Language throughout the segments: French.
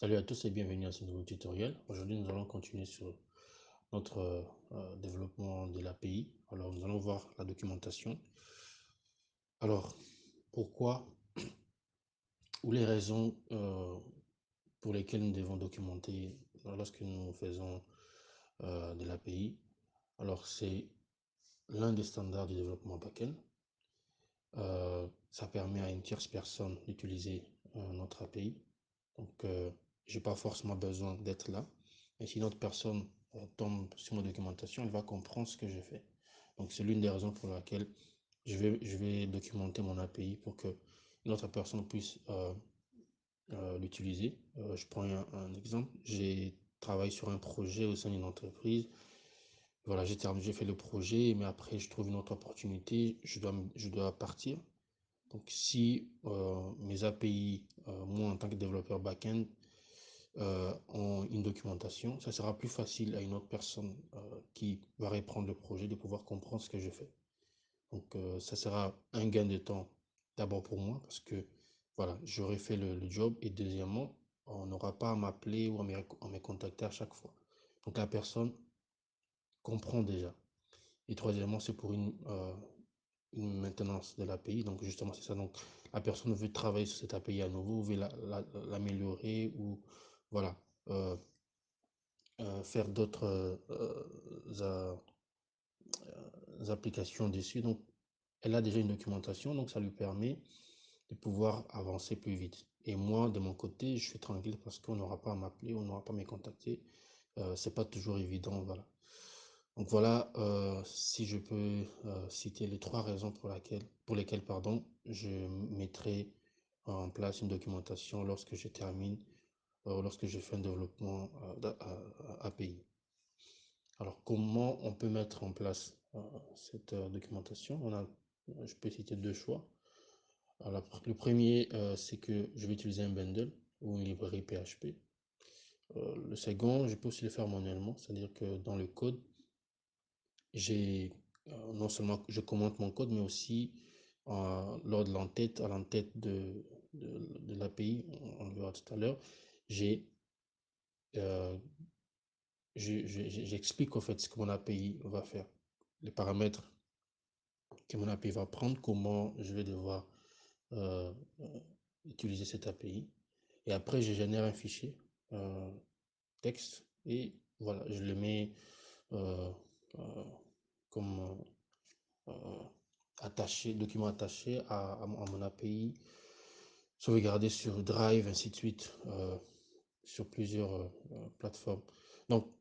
Salut à tous et bienvenue à ce nouveau tutoriel. Aujourd'hui, nous allons continuer sur notre développement de l'API. Alors, nous allons voir la documentation. Alors, pourquoi ou les raisons pour lesquelles nous devons documenter lorsque nous faisons de l'API. Alors, c'est l'un des standards du développement backend. Ça permet à une tierce personne d'utiliser notre API. Donc, je n'ai pas forcément besoin d'être là. Et si une autre personne tombe sur ma documentation, elle va comprendre ce que je fais. Donc, c'est l'une des raisons pour laquelle je vais documenter mon API pour que une autre personne puisse l'utiliser. Je prends un exemple. J'ai travaillé sur un projet au sein d'une entreprise. Voilà, j'ai fait le projet, mais après, je trouve une autre opportunité. Je dois partir. Donc, si mes API, moi en tant que développeur backend, ont une documentation, ça sera plus facile à une autre personne qui va reprendre le projet de pouvoir comprendre ce que je fais. Donc, ça sera un gain de temps d'abord pour moi parce que voilà, j'aurai fait le job et deuxièmement, on n'aura pas à m'appeler ou à me contacter à chaque fois. Donc, la personne comprend déjà. Et troisièmement, c'est pour une maintenance de l'API. Donc, justement, c'est ça. Donc, la personne veut travailler sur cette API à nouveau, veut l'améliorer ou voilà, euh, faire d'autres applications dessus. Donc, elle a déjà une documentation, donc ça lui permet de pouvoir avancer plus vite. Et moi, de mon côté, je suis tranquille parce qu'on n'aura pas à m'appeler, on n'aura pas à me contacter. C'est pas toujours évident, voilà. Donc voilà, si je peux citer les trois raisons pour lesquelles, pardon, je mettrai en place une documentation lorsque je termine, lorsque je fais un développement d'API. Alors, comment on peut mettre en place cette documentation? Je peux citer deux choix. Alors, le premier, c'est que je vais utiliser un bundle ou une librairie PHP. Le second, je peux aussi le faire manuellement, c'est-à-dire que dans le code, j'ai non seulement je commente mon code, mais aussi lors de à l'entête de l'API, on le verra tout à l'heure, j'ai euh, j'explique en fait ce que mon API va faire, les paramètres que mon API va prendre, comment je vais devoir euh, euh, utiliser cette API. Et après, je génère un fichier euh, texte et voilà, je le mets euh, euh, comme euh, attaché, document attaché à mon API, sauvegardé sur Drive, ainsi de suite, sur plusieurs plateformes. Donc,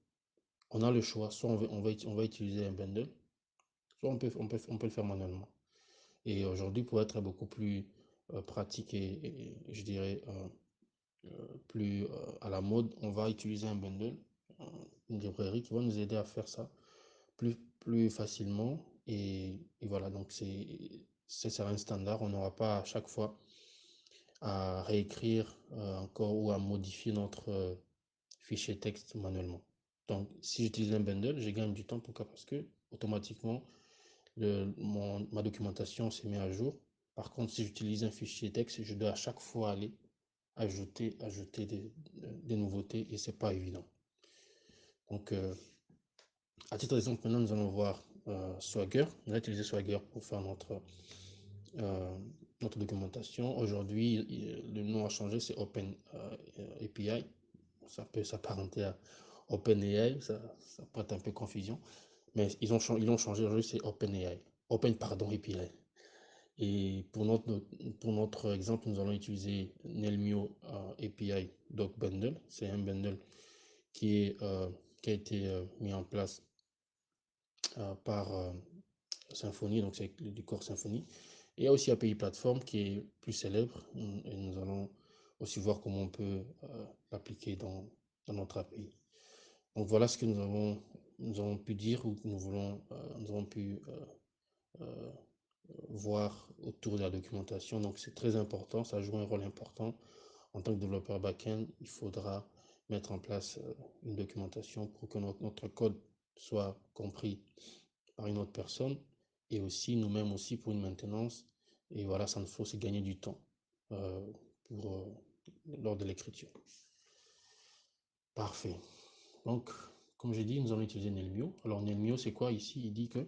on a le choix, soit on va utiliser un bundle, soit on peut le faire manuellement. Et aujourd'hui, pour être beaucoup plus pratique et je dirais plus à la mode, on va utiliser un bundle, euh, une librairie qui va nous aider à faire ça plus facilement. Et voilà, donc c'est ça un standard. On n'aura pas à chaque fois à réécrire encore ou à modifier notre fichier texte manuellement. Donc, si j'utilise un bundle, je gagne du temps. Pourquoi? Parce que automatiquement, ma documentation se met à jour. Par contre, si j'utilise un fichier texte, je dois à chaque fois aller ajouter des nouveautés et c'est pas évident. Donc, à titre d'exemple, maintenant, nous allons voir Swagger. On a utilisé Swagger pour faire euh, notre documentation. Aujourd'hui, le nom a changé, c'est Open API. Ça peut s'apparenter à OpenAI, ça prête un peu confusion. Mais ils l'ont changé aujourd'hui, c'est OpenAI. Open, pardon, API. Et pour notre exemple, nous allons utiliser Nelmio API Doc Bundle. C'est un bundle qui a été mis en place par Symfony, donc c'est du corps Symfony. Et il y a aussi API Platform qui est plus célèbre et nous allons aussi voir comment on peut l'appliquer dans notre API. Donc voilà ce que nous avons pu dire ou que nous avons pu euh, voir autour de la documentation. Donc c'est très important, ça joue un rôle important. En tant que développeur backend, il faudra mettre en place une documentation pour que notre code soit compris par une autre personne et aussi nous-mêmes aussi pour une maintenance. Et voilà, ça nous faut aussi gagner du temps euh, lors de l'écriture. Parfait. Donc, comme j'ai dit, nous allons utiliser Nelmio. Alors, Nelmio, c'est quoi ici? Il dit que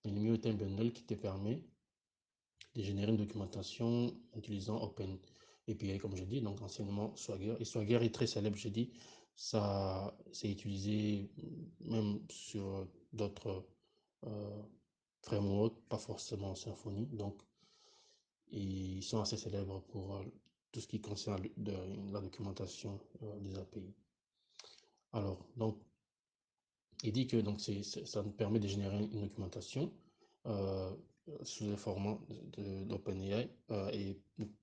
Nelmio est un bundle qui te permet de générer une documentation en utilisant OpenAPI, comme je dis, donc anciennement Swagger. Et Swagger est très célèbre, je dis, ça c'est utilisé même sur d'autres euh, frameworks, pas forcément Symfony. Donc, ils sont assez célèbres pour tout ce qui concerne la documentation des API. Alors, donc, il dit que donc, ça nous permet de générer une documentation euh, sous le format d'OpenAI et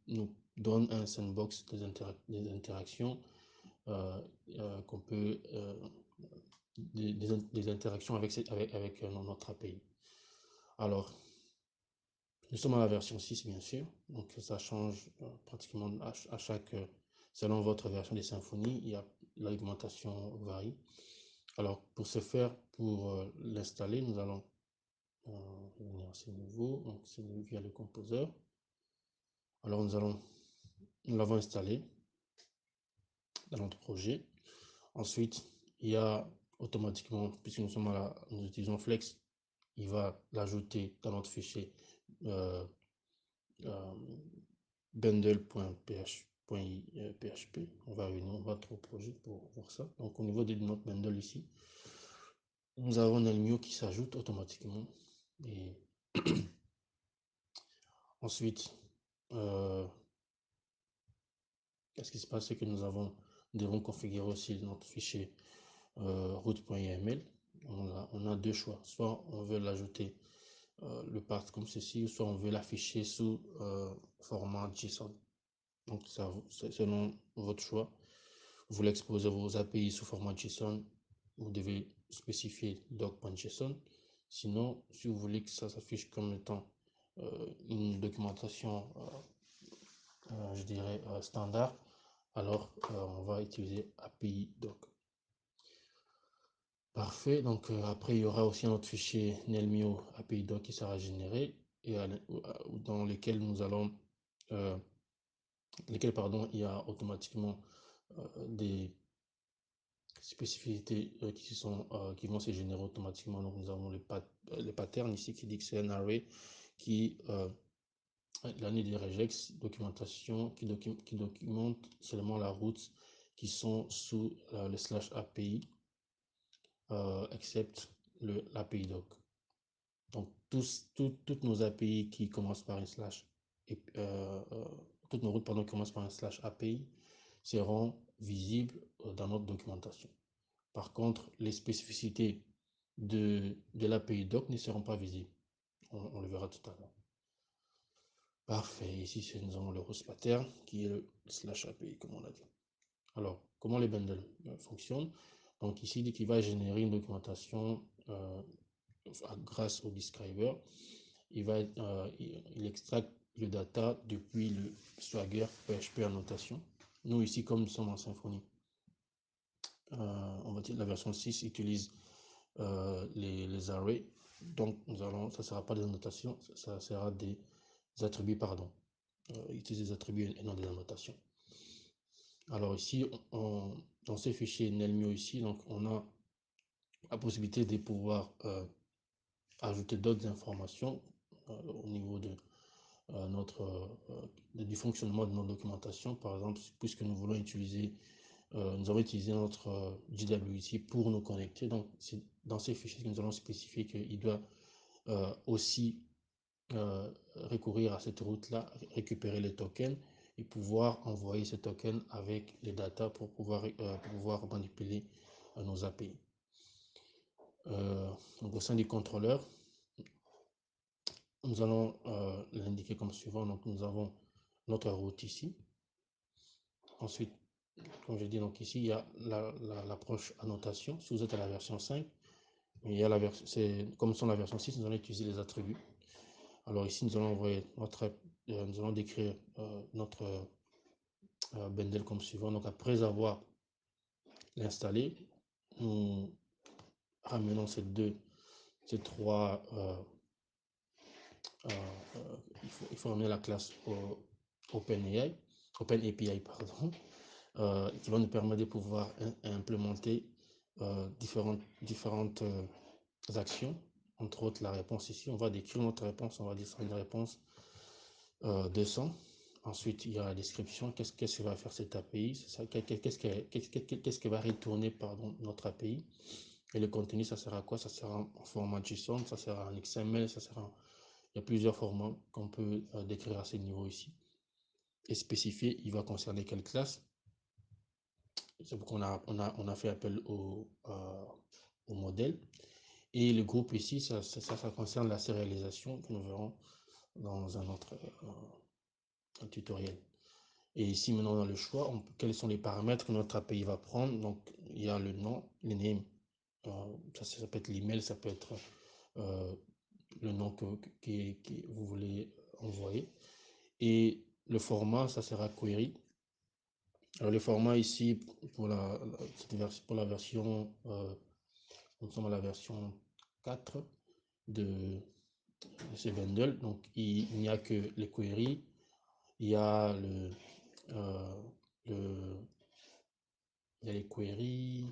nous donne un sandbox des interactions qu'on peut des interactions avec notre API. Alors, nous sommes à la version 6 bien sûr, donc ça change pratiquement à chaque selon votre version des symphonies, l'augmentation varie. Alors, pour ce faire, pour l'installer, nous allons venir à ce niveau, donc c'est via le composeur. Alors, nous l'avons installé dans notre projet. Ensuite, il y a automatiquement, puisque nous utilisons Flex, il va l'ajouter dans notre fichier euh, euh, bundle.php. On va revenir, on va trop au projet pour voir ça. Donc, au niveau de notre bundle ici, nous avons Nelmio qui s'ajoute automatiquement. Et ensuite, qu'est-ce qui se passe, c'est que nous devons configurer aussi notre fichier route.yml. On a deux choix. Soit on veut l'ajouter le path comme ceci, soit on veut l'afficher sous format JSON. Donc, c'est selon votre choix. Vous voulez exposer vos API sous format JSON, vous devez spécifier doc.json. Sinon, si vous voulez que ça s'affiche comme étant une documentation, je dirais, standard, alors on va utiliser API doc. Parfait. Donc, après, il y aura aussi un autre fichier Nelmio API doc qui sera généré et dans lesquels pardon, il y a automatiquement des spécificités qui vont se générer automatiquement. Donc, nous avons les patterns ici qui dit que c'est un array qui, l'année des regex, documentation qui documente seulement la route qui sont sous le slash API, except l'API doc. Donc, toutes nos API qui commencent par un slash, toutes nos routes pardon, qui commencent par un slash API seront visibles dans notre documentation. Par contre, les spécificités de l'API doc ne seront pas visibles. On le verra tout à l'heure. Parfait. Ici, nous avons le host pattern qui est le slash API, comme on a dit. Alors, comment les bundles fonctionnent? Donc, ici, il dit qu'il va générer une documentation grâce au describer. Il extracte le data depuis le Swagger PHP annotation. Nous, ici, comme nous sommes en Symfony, on va dire la version 6 utilise les arrays. Donc, ça ne sera pas des annotations, ça sera des attributs, pardon. Utiliser des attributs et non des annotations. Alors ici, dans ces fichiers Nelmio ici, donc on a la possibilité de pouvoir ajouter d'autres informations au niveau du fonctionnement de notre documentation. Par exemple, puisque nous voulons utiliser, nous avons utilisé notre JWT pour nous connecter. Donc, c'est dans ces fichiers que nous allons spécifier qu'il doit aussi recourir à cette route-là, récupérer les tokens et pouvoir envoyer ces tokens avec les data pour pouvoir manipuler nos API. Donc au sein du contrôleur, nous allons l'indiquer comme suivant. Donc nous avons notre route ici. Ensuite, comme je dis, donc ici, il y a l'approche annotation. Si vous êtes à la version 5, il y a comme sur la version 6, nous allons utiliser les attributs. Alors ici, nous allons nous allons décrire notre bundle comme suivant. Donc après avoir l'installé, nous ramenons ces trois, il faut ramener la classe OpenAPI, pardon. qui va nous permettre de pouvoir implémenter différentes actions. Entre autres, la réponse ici, on va décrire notre réponse, on va dire une réponse 200. Ensuite, il y a la description, qu'est-ce que va faire cette API, qu'est-ce que va retourner pardon, notre API. Et le contenu, ça sert à quoi? Ça sert en format JSON, ça sert en XML, ça sert en... Il y a plusieurs formats qu'on peut décrire à ce niveau ici. Et spécifier, il va concerner quelle classe. C'est pourquoi on a fait appel au modèle. Et le groupe ici, ça concerne la sérialisation que nous verrons dans un autre tutoriel. Et ici, maintenant, dans le choix, quels sont les paramètres que notre API va prendre. Donc, il y a le nom, le name. Ça peut être l'email, ça peut être le nom que vous voulez envoyer. Et le format, ça sera query. Alors, le format ici, pour la version, nous sommes à la version 4 de ce bundle. Donc, il n'y a que les queries. Il y a il y a les queries,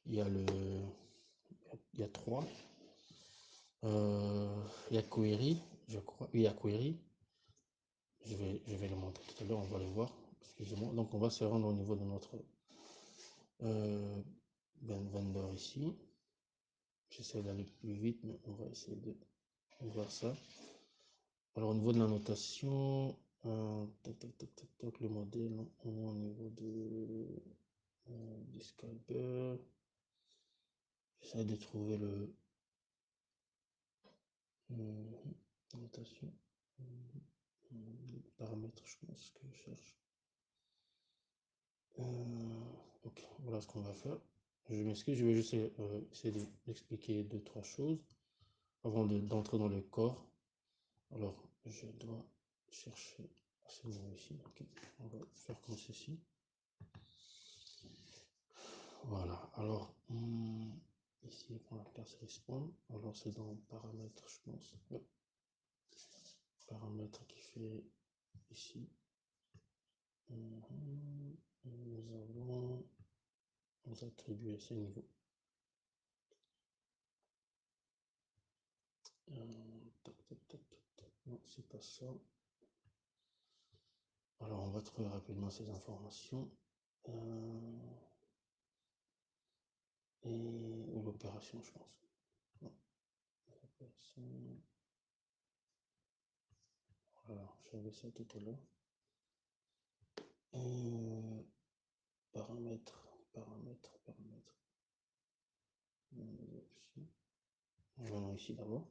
il y a il y a 3. Il y a query, je crois. Il y a query. Je vais le montrer tout à l'heure, on va le voir. Excusez-moi. Donc, on va se rendre au niveau de notre vendor ici. J'essaie d'aller plus vite, mais on va essayer de voir ça. Alors, au niveau de la notation, le modèle, on est au niveau du scalper. J'essaie de trouver le notation. Paramètres, je pense que je cherche. Ok, voilà ce qu'on va faire. Je m'excuse, je vais juste essayer d'expliquer 2-3 choses avant d'entrer dans le corps. Alors, je dois chercher ce niveau ici. Okay. On va faire comme ceci. Voilà, alors, ici, pour la classe respawn, alors c'est dans paramètres, je pense. Ouais. Paramètres qui fait ici. Nous allons nous attribuer ce niveau. Non, c'est pas ça. Alors, on va trouver rapidement ces informations. Et l'opération, je pense. Non. L'opération. Voilà, j'avais ça tout à l'heure. Paramètres. Voilà, ici d'abord.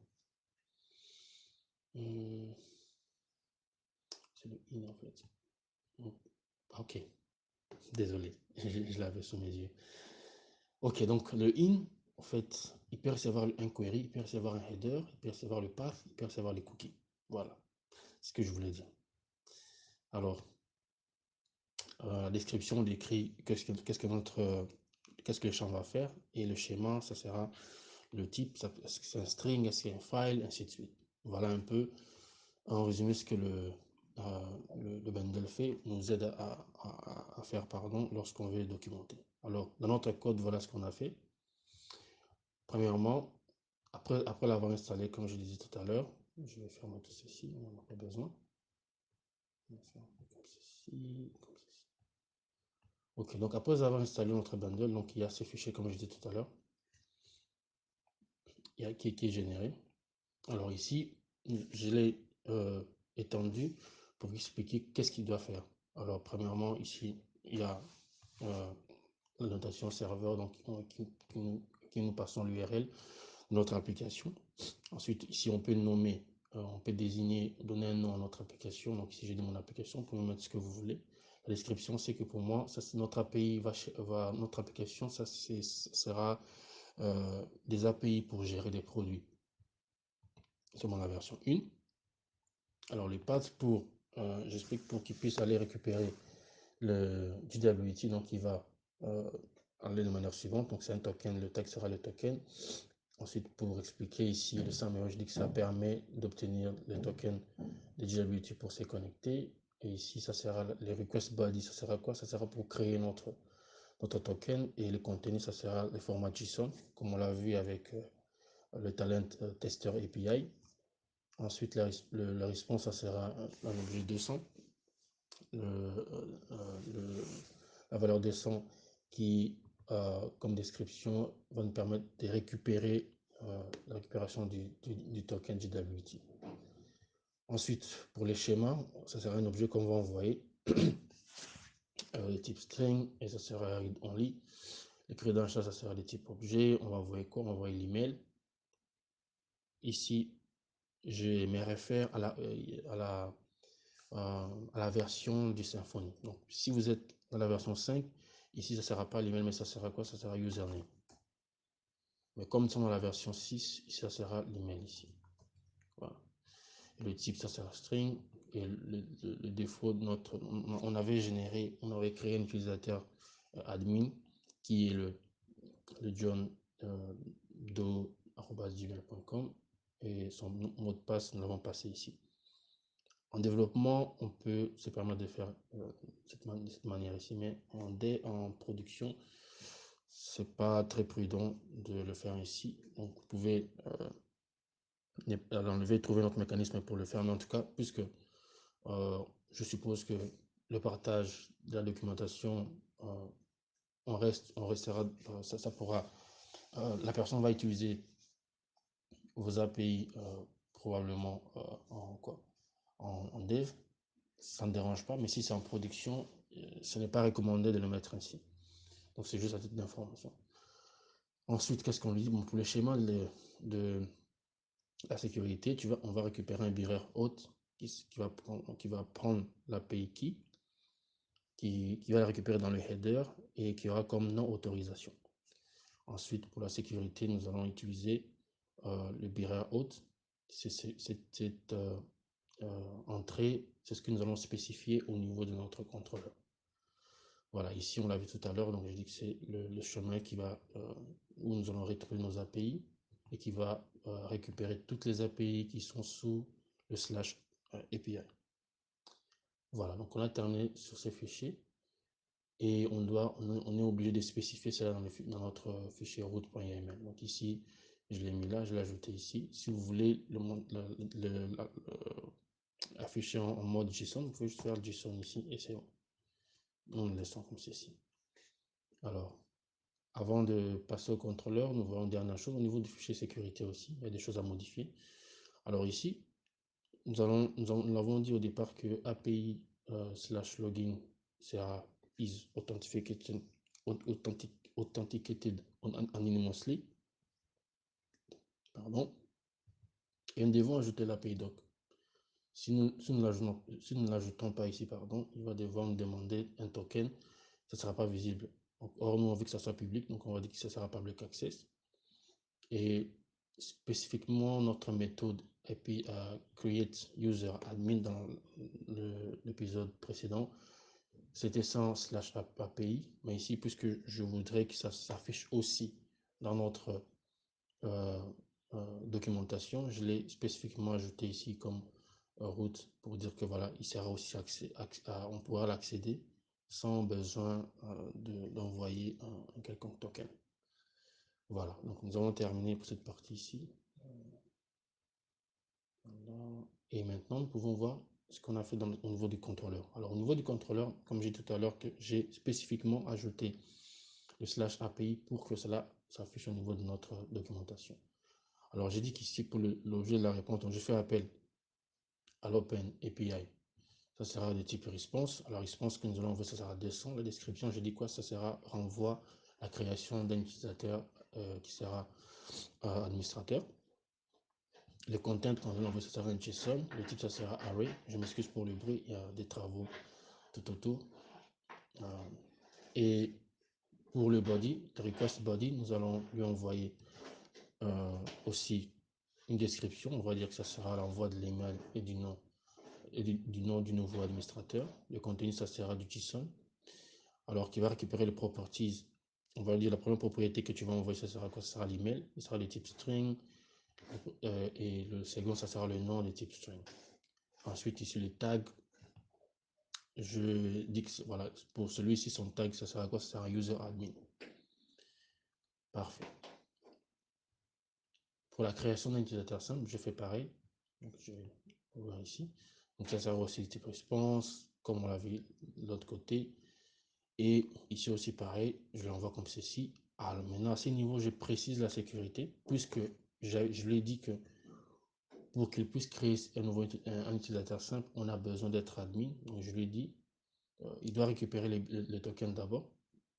C'est le in en fait. Ok, désolé, je l'avais sous mes yeux. Ok, donc le in, en fait, il peut recevoir un query, il peut recevoir un header, il peut recevoir le path, il peut recevoir les cookies. Voilà, ce que je voulais dire. Alors, la description décrit qu'est-ce que le champ va faire, et le schéma, ça sera le type, est-ce que c'est un string, est-ce que c'est un file, ainsi de suite. Voilà un peu, en résumé, ce que le bundle fait, nous aide à faire, pardon, lorsqu'on veut le documenter. Alors, dans notre code, voilà ce qu'on a fait. Premièrement, après l'avoir installé, comme je disais tout à l'heure, je vais fermer tout ceci, on n'en a pas besoin. On va faire comme ceci, comme ceci. Ok, donc après avoir installé notre bundle, donc il y a ce fichier, comme je disais tout à l'heure, qui est généré. Alors ici, je l'ai étendu pour expliquer qu'est-ce qu'il doit faire. Alors premièrement, ici, il y a la notation serveur, donc qui nous passons l'URL de notre application. Ensuite, ici, on peut nommer, on peut désigner, donner un nom à notre application. Donc ici, j'ai dit mon application, vous pouvez mettre ce que vous voulez. La description, c'est que pour moi, ça, notre API notre application, ça sera des API pour gérer des produits. C'est la version 1. Alors les paths j'explique pour qu'il puisse aller récupérer le JWT, donc il va aller de manière suivante. Donc c'est un token, le tag sera le token. Ensuite, pour expliquer ici le SAML, je dis que ça permet d'obtenir le token de JWT pour se connecter. Et ici, ça sera les request body. Ça sera quoi? Ça sera pour créer notre token. Et le contenu, ça sera le format JSON, comme on l'a vu avec le Talent Tester API. Ensuite, la response, ça sera un objet 200. La valeur 200 qui, comme description, va nous permettre de récupérer la récupération du token JWT. Ensuite, pour les schémas, ça sera un objet qu'on va envoyer de type string et ça sera read only. Les credentials, ça sera des types objets. On va envoyer quoi? On va envoyer l'email. Ici, je me réfère à la version du Symfony. Donc, si vous êtes dans la version 5, ici, ça ne sera pas l'email, mais ça sera quoi? Ça sera username. Mais comme nous sommes dans la version 6, ça sera l'email ici. Voilà. Et le type, ça sera string. Et le défaut de notre... On avait créé un utilisateur admin qui est le John do@gmail.com et son mot de passe, nous l'avons passé ici. En développement, on peut se permettre de faire de cette manière ici, mais en production, c'est pas très prudent de le faire ici. Donc, vous pouvez l'enlever, trouver notre mécanisme pour le faire, mais en tout cas, puisque je suppose que le partage de la documentation, on restera, ça pourra, la personne va utiliser vos API probablement en dev, ça ne dérange pas, mais si c'est en production, ce n'est pas recommandé de le mettre ainsi. Donc c'est juste à titre d'information. Ensuite, qu'est-ce qu'on lui dit? Bon, pour le schéma de la sécurité, on va récupérer un bearer hôte qui va prendre l'API key, qui va le récupérer dans le header et qui aura comme non autorisation. Ensuite, pour la sécurité, nous allons utiliser le bearer hôte. Cette entrée, c'est ce que nous allons spécifier au niveau de notre contrôleur. Voilà, ici on l'a vu tout à l'heure, donc je dis que c'est le chemin où nous allons retrouver nos API et qui va récupérer toutes les API qui sont sous le slash API. Voilà, donc on a terminé sur ces fichiers et on est obligé de spécifier cela dans notre fichier route.yml. Donc ici, je l'ai mis là, je l'ai ajouté ici. Si vous voulez afficher en mode JSON, vous pouvez juste faire JSON ici et c'est bon. On le laisse comme ceci. Alors, avant de passer au contrôleur, nous voyons une dernière chose au niveau du fichier sécurité aussi. Il y a des choses à modifier. Alors ici, nous l'avons dit au départ que API /login sera is authenticated anonymously. Pardon. Et nous devons ajouter l'API doc. Si nous ne l'ajoutons pas ici, pardon, il va devoir nous demander un token. Ça ne sera pas visible. Or, nous, on veut que ça soit public, donc on va dire que ça sera public access. Et spécifiquement, notre méthode API create user admin dans l'épisode précédent, c'était sans /API, mais ici, puisque je voudrais que ça s'affiche aussi dans notre documentation, je l'ai spécifiquement ajouté ici comme route pour dire que voilà, il sera aussi on pourra l'accéder sans besoin d'envoyer un quelconque token. Voilà, donc nous avons terminé pour cette partie ici. Voilà. Et maintenant, nous pouvons voir ce qu'on a fait au niveau du contrôleur. Alors, au niveau du contrôleur, comme j'ai dit tout à l'heure, que j'ai spécifiquement ajouté le /API pour que cela s'affiche au niveau de notre documentation. Alors, j'ai dit qu'ici, pour l'objet de la réponse, donc je fais appel à l'Open API. Ça sera de type response. La response que nous allons envoyer, ça sera 200. La description, j'ai dit quoi? Ça sera renvoi à la création d'un utilisateur qui sera administrateur. Le content, on va l'envoyer, ça sera un JSON. Le type, ça sera array. Je m'excuse pour le bruit, il y a des travaux tout autour. Et pour le body, le request body, nous allons lui envoyer aussi une description. On va dire que ça sera l'envoi de l'email et du nom du nouveau administrateur. Le contenu, ça sera du JSON. Alors, qui va récupérer les properties. On va dire la première propriété que tu vas envoyer, ça sera quoi? Ça sera l'email. Ça sera de type string. Et le second, ça sera le nom de type string. Ensuite, ici, le tag je dis que voilà, pour celui-ci, son tag, ça sera quoi? Ça sera user admin. Parfait. Pour la création d'un utilisateur simple, je fais pareil. Donc, je vais voir ici. Donc, ça sera aussi le type response, comme on l'a vu de l'autre côté. Et ici aussi, pareil, je l'envoie comme ceci. Alors, maintenant, à ce niveau, je précise la sécurité, puisque je lui ai dit que pour qu'il puisse créer un utilisateur simple, on a besoin d'être admin. Donc, je lui ai dit, il doit récupérer les tokens d'abord.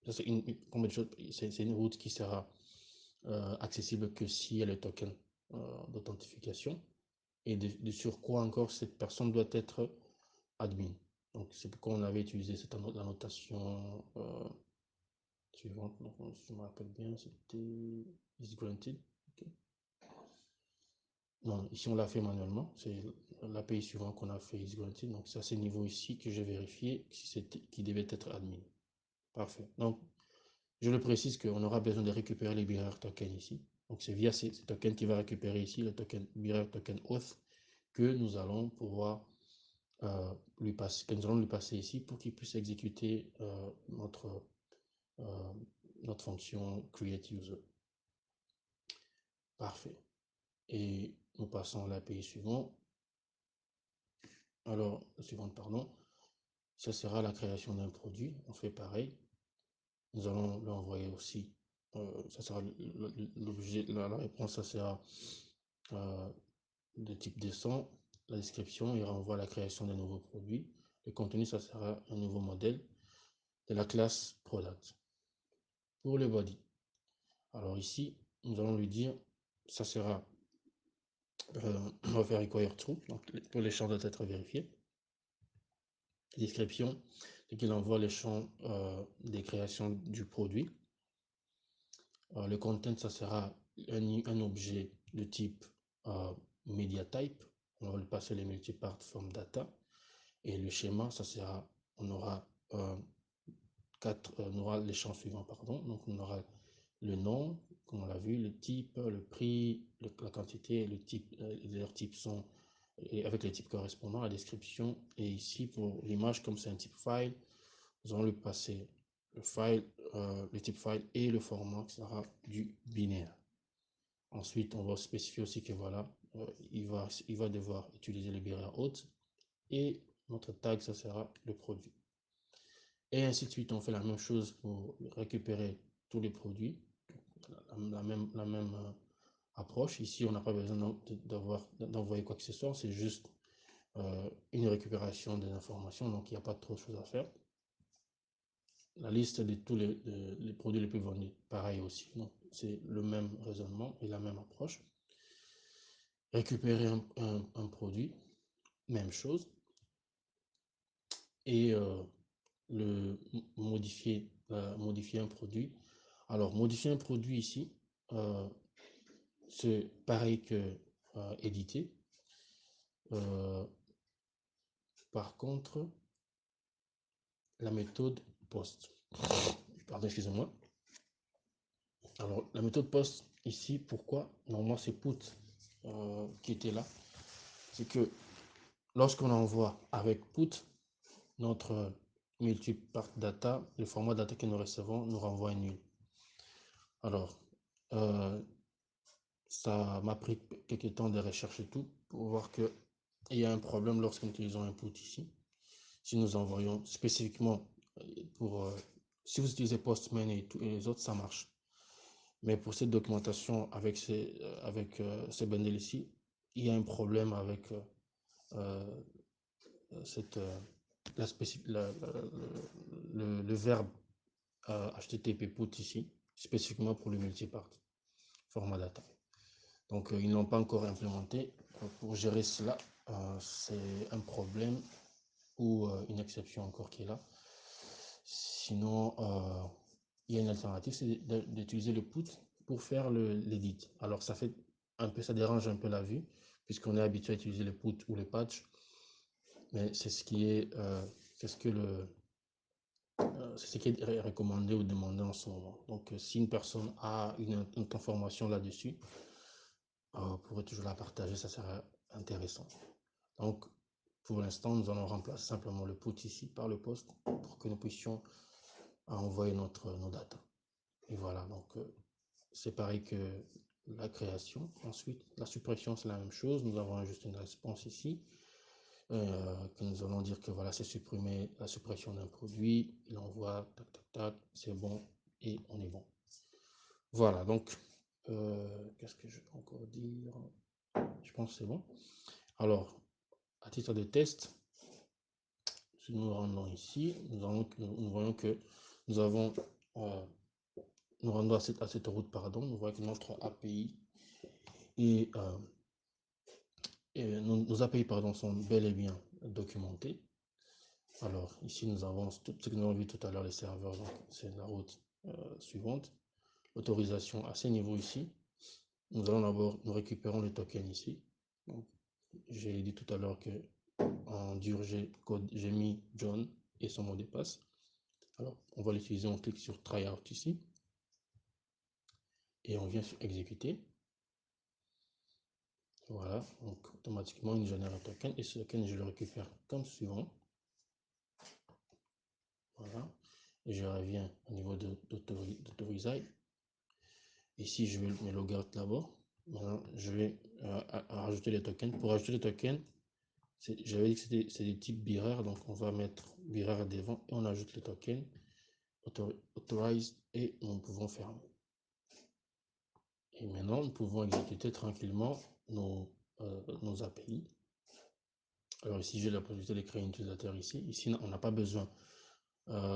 Ça, c'est une route qui sera accessible que s'il y a le token d'authentification. Et de sur quoi encore cette personne doit être admin. Donc, c'est pourquoi on avait utilisé cette annotation suivante. Donc, si je me rappelle bien, c'était is granted. Okay. Non, ici on l'a fait manuellement. C'est l'API suivant qu'on a fait is granted. Donc, c'est à ce niveau ici que j'ai vérifié qui devait être admin. Parfait. Donc, je le précise qu'on aura besoin de récupérer les bearer tokens ici. Donc, c'est via ces tokens qu'il va récupérer ici, le token bearer token auth, que nous allons pouvoir que nous allons lui passer ici pour qu'il puisse exécuter euh, notre fonction create user. Parfait. Et nous passons à l'API suivant. Alors, suivante, pardon. Ça sera la création d'un produit. On fait pareil. Nous allons l'envoyer aussi. Ça sera l'objet, la réponse, ça sera de type descend. La description, il renvoie à la création d'un nouveau produit. Le contenu, ça sera un nouveau modèle de la classe product. Pour le body, alors ici, nous allons lui dire, ça sera, on va faire require true, donc pour les champs doivent être vérifiés. Description, c'est qu'il envoie les champs des créations du produit. Le content, ça sera un objet de type media type. On va lui passer les multipart from data. Et le schéma, ça sera, on aura on aura les champs suivants, pardon. Donc, on aura le nom, comme on l'a vu, le type, le prix, la quantité, le type, leurs types sont et avec les types correspondants, la description. Et ici, pour l'image, comme c'est un type file, nous allons lui passer le file, le type file et le format qui sera du binaire. Ensuite, on va spécifier aussi que voilà, il va devoir utiliser le binaire hôte et notre tag, ça sera le produit. Et ainsi de suite, on fait la même chose pour récupérer tous les produits. La même approche. Ici, on n'a pas besoin d'envoyer quoi que ce soit. C'est juste une récupération des informations. Donc, il n'y a pas trop de choses à faire. La liste de tous les produits les plus vendus, pareil aussi. Donc, c'est le même raisonnement et la même approche. Récupérer un produit, même chose. Et modifier un produit. Alors, modifier un produit ici, c'est pareil que éditer. Par contre, la méthode post. Pardon, excusez-moi. Alors, la méthode post ici, pourquoi? Normalement, c'est put qui était là. C'est que lorsqu'on envoie avec put, notre multipart data, le format data que nous recevons nous renvoie un nul. Alors, ça m'a pris quelques temps de recherche et tout pour voir qu'il y a un problème lorsque nous utilisons input ici. Si nous envoyons spécifiquement pour si vous utilisez Postman et les autres, ça marche. Mais pour cette documentation avec ces bundles ici, il y a un problème avec le verbe HTTP put ici, spécifiquement pour le multipart format data. Donc, ils n'ont pas encore implémenté. Pour gérer cela, c'est un problème ou une exception encore qui est là. Sinon, il y a une alternative, c'est d'utiliser le put pour faire l'edit. Alors, ça dérange un peu la vue, puisqu'on est habitué à utiliser le put ou le patch. Mais c'est ce qui est, c'est ce qui est recommandé ou demandé en ce moment. Donc, si une personne a une information là-dessus, on pourrait toujours la partager, ça sera intéressant. Donc, pour l'instant, nous allons remplacer simplement le put ici par le post pour que nous puissions envoyer nos data. Et voilà, donc c'est pareil que la création. Ensuite, la suppression, c'est la même chose. Nous avons juste une réponse ici. Que nous allons dire que voilà, c'est supprimer la suppression d'un produit. Il envoie, tac, tac, tac, c'est bon et on est bon. Voilà, donc, qu'est-ce que je peux encore dire? Je pense que c'est bon. Alors, à titre de test, si nous rendons ici, nous voyons que nous avons, nous rendons à cette route, pardon, nous voyons que notre API et, nos API pardon, sont bel et bien documentés. Alors, ici, nous avons tout ce que nous avons vu tout à l'heure, les serveurs, donc c'est la route suivante. L'autorisation à ces niveaux ici. Nous allons d'abord, nous récupérons les tokens ici. J'ai dit tout à l'heure que en dur code, j'ai mis John et son mot de passe. Alors, on va l'utiliser, on clique sur Tryout ici. Et on vient sur exécuter. Voilà, donc automatiquement, il génère un token. Et ce token, je le récupère comme suivant. Voilà. Et je reviens au niveau d'autoriser. Ici, je vais me logout d'abord. Maintenant, je vais rajouter les tokens. Pour ajouter les tokens, j'avais dit que c'est des types binaires, donc on va mettre binaire devant et on ajoute les tokens, authorize et nous pouvons fermer. Et maintenant, nous pouvons exécuter tranquillement nos API. Alors ici, j'ai la possibilité de créer un utilisateur ici. Ici, on n'a pas besoin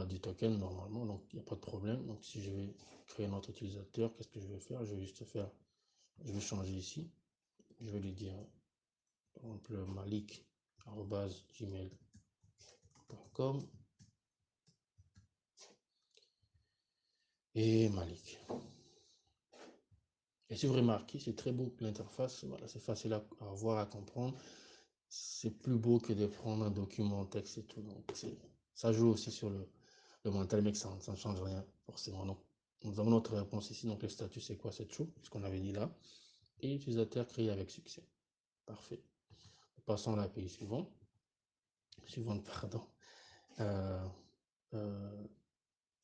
du token normalement, donc il n'y a pas de problème. Donc si je vais créer notre utilisateur, qu'est-ce que je vais faire? Je vais juste faire, je vais changer ici. Je vais lui dire, par exemple, malik@gmail.com et Malik. Et si vous remarquez, c'est très beau l'interface, voilà, c'est facile à voir, à comprendre. C'est plus beau que de prendre un document texte et tout. Donc ça joue aussi sur le mental, mais ça ne change rien forcément. Donc nous avons notre réponse ici. Donc le statut, c'est quoi? C'est true, ce qu'on avait dit là. Et utilisateur créé avec succès. Parfait. Passons à l'API suivante. Pardon.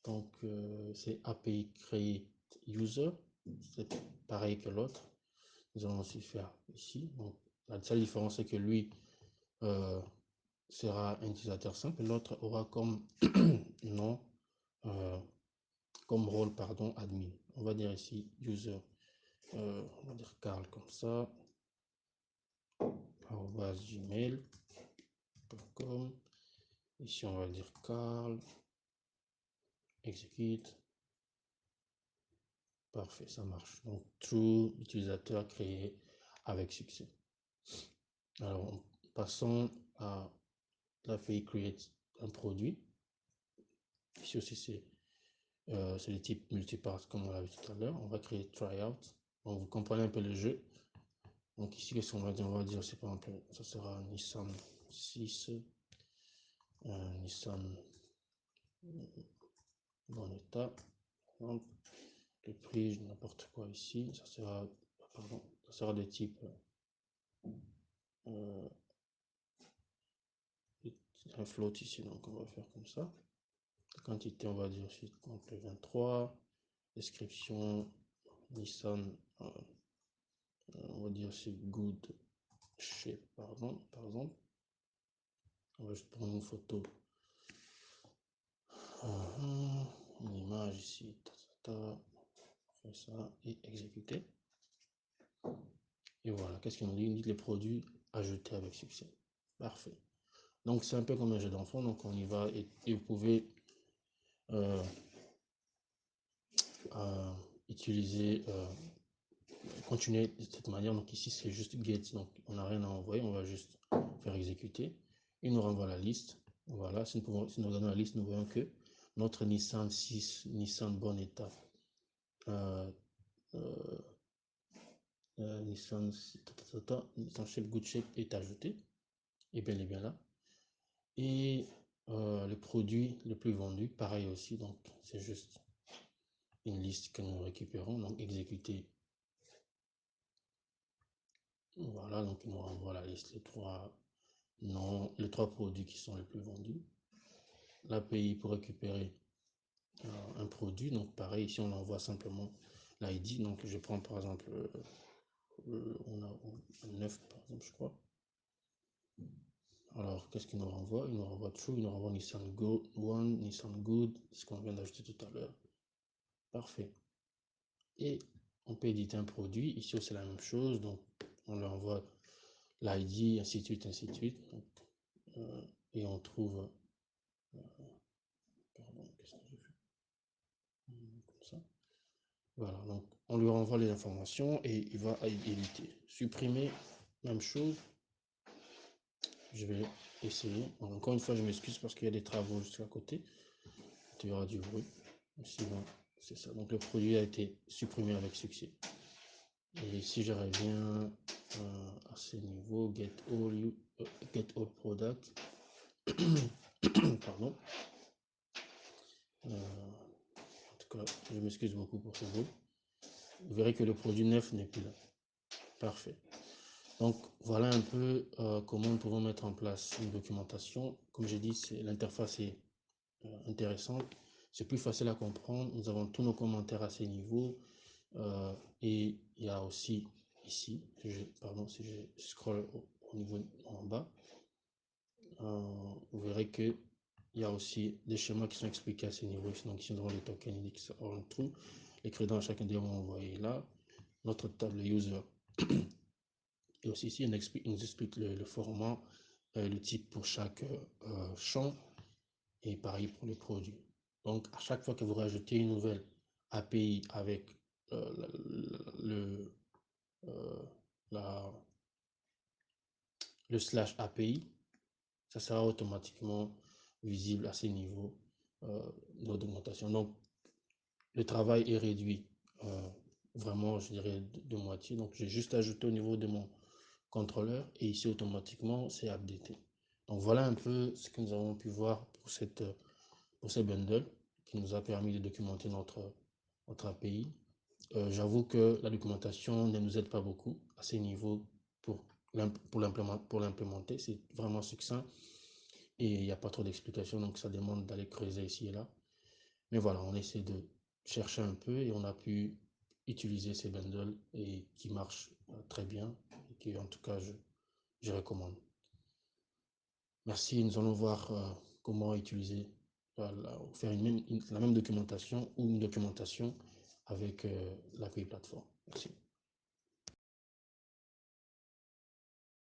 Donc c'est API create user. C'est pareil que l'autre. Nous allons aussi faire ici. Donc la seule différence, c'est que lui sera un utilisateur simple, l'autre aura comme nom, comme rôle, pardon, admin. On va dire ici user, on va dire Carl comme ça, gmail.com. Ici, on va dire Carl, execute. Parfait, ça marche. Donc, true, utilisateur créé avec succès. Alors, passons à l'API create un produit. Ici aussi, c'est le type multipath comme on l'a vu tout à l'heure. On va créer tryout. Donc, vous comprenez un peu le jeu. Donc, ici, qu'est-ce qu'on va dire? On va dire, c'est par exemple, ça sera Nissan 6, Nissan bon état. Donc, le prix, n'importe quoi ici. Ça sera, pardon, ça sera de type un float ici. Donc, on va faire comme ça. La quantité, on va dire aussi, donc le 23. Description, Nissan, on va dire c'est good shape, pardon, par exemple. On va juste prendre une photo, une image ici, on fait ça et exécuter. Et voilà, qu'est-ce qu'il nous dit? Il nous dit les produits ajoutés avec succès. Parfait. Donc c'est un peu comme un jeu d'enfant, donc on y va et vous pouvez utiliser, continuer de cette manière. Donc ici c'est juste get, donc on n'a rien à envoyer, on va juste faire exécuter. Il nous renvoie la liste. Voilà, si nous regardons la liste, nous voyons que notre Nissan 6, Nissan bon état, Nissan Shape Good Shape est ajouté, et bien là. Et le produit le plus vendu, pareil aussi, donc c'est juste une liste que nous récupérons, donc exécuter. Voilà, donc il nous renvoie la liste, les trois Non, les trois produits qui sont les plus vendus. L'API pour récupérer un produit. Donc, pareil, ici, on envoie simplement l'ID. Donc, je prends par exemple, on a un 9, par exemple, je crois. Alors, qu'est-ce qu'il nous renvoie? Il nous renvoie True, il nous renvoie Nissan Go One, Nissan Good, ce qu'on vient d'ajouter tout à l'heure. Parfait. Et on peut éditer un produit. Ici, c'est la même chose. Donc, on lui envoie l'ID, ainsi de suite, ainsi de suite. Donc, et on trouve. Pardon, qu'est-ce que j'ai fait? Comme ça. Voilà, donc on lui renvoie les informations et il va éditer. Supprimer, même chose. Je vais essayer. Donc, encore une fois, je m'excuse parce qu'il y a des travaux juste à côté. Il y aura du bruit. Sinon, c'est ça. Donc le produit a été supprimé avec succès. Et si je reviens à ce niveau, get all product, pardon. En tout cas, je m'excuse beaucoup pour ce bruit. Vous verrez que le produit neuf n'est plus là. Parfait. Donc voilà un peu comment nous pouvons mettre en place une documentation. Comme j'ai dit, l'interface est intéressante. C'est plus facile à comprendre. Nous avons tous nos commentaires à ces niveaux. Et il y a aussi ici, pardon, si je scroll au niveau en bas, vous verrez que il y a aussi des schémas qui sont expliqués à ces niveaux. Donc ici, nous avons les tokens index on true, les crédits à chacun des mots envoyés là, notre table user. Et aussi ici, il nous explique le format, le type pour chaque champ, et pareil pour les produits. Donc, à chaque fois que vous rajoutez une nouvelle API avec le, la, le slash API, ça sera automatiquement visible à ces niveaux d'augmentation. Donc, le travail est réduit vraiment, je dirais, de moitié. Donc, j'ai juste ajouté au niveau de mon contrôleur et ici, automatiquement, c'est updaté. Donc, voilà un peu ce que nous avons pu voir pour ces bundles qui nous a permis de documenter notre API. J'avoue que la documentation ne nous aide pas beaucoup à ces niveaux pour l'implémenter. C'est vraiment succinct et il n'y a pas trop d'explications, donc ça demande d'aller creuser ici et là. Mais voilà, on essaie de chercher un peu et on a pu utiliser ces bundles et qui marchent très bien et qui, en tout cas, je recommande. Merci, nous allons voir comment utiliser, faire la même documentation ou une documentation avec l'API plateforme. Merci.